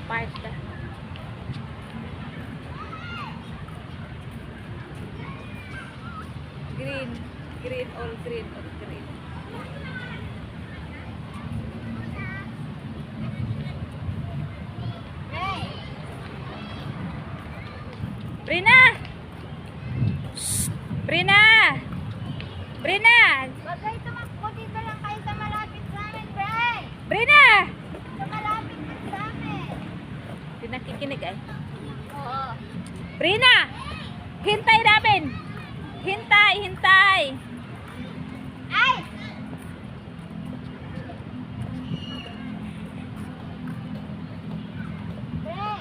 Park ka. Green. Green, all green, all green. Brina! Shh! Brina! Brina! Wag kayo tumakbo, dito lang kayo sa malapit sa amin, Bray! Brina! Sa malapit lang sa amin. Hindi nakikinig ay. Oo. Brina! Hintay namin! Hintay! Hintay! Ay! Bray!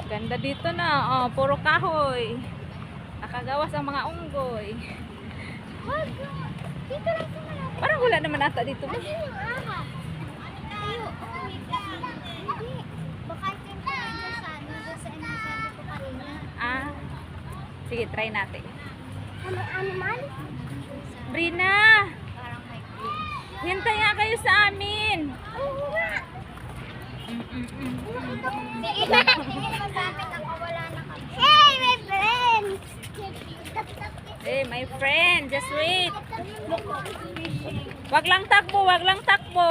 Ganda dito na. Oh, puro kahoy. Nakagawas ang mga unggoy. Wag! Dito lang sa malapit. Parang wala naman ata dito. Ano yung ahas? Tayo. Hindi. Baka yung tayo dyan sa ano, dyan sa inasabi ko kanina. Ah. Sige, try natin. Ano, animal? Brina! Parang may green. Hintay nga kayo sa amin. Oo nga. Sige na. Sige naman sa amin. Nakawala na kami. Hey, my friend! Hey, my friend, just wait. Wag lang takbo, wag lang takbo.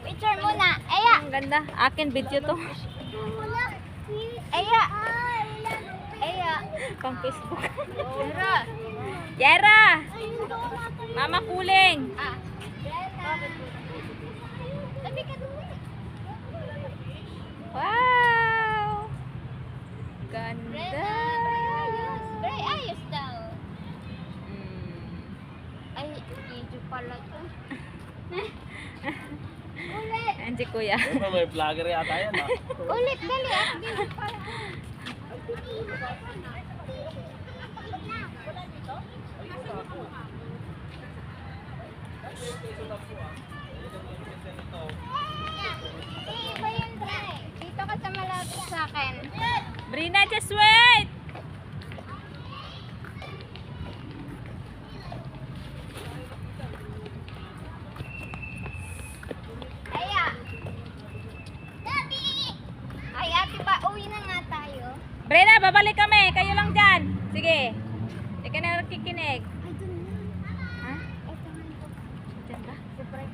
Picture muna. Aya. Ang ganda. Akin video to. Aya. Aya. Pang Facebook. Tara. Yara! Mama kuling. Ah. Tabi ka doon. Wow! Bray, Ganda. ayos. Bray, ayos daw. Mm. Ay, video pala to. Ulit. Anji kuya. May vlogger yata yan ah. Ulit, dali. Ah, video pala. Iba yun, Bray. Dito ka sa malapit sa akin. Brina, just wait. Aya. Dabi! Ay, ate ba, uwi na nga tayo. Brina, babalik kami. Kayo lang dyan. Sige. Hindi ka na nakikinig. Ay, dun na. Ha? Ito nga ito. Dyan ba? Si Bray.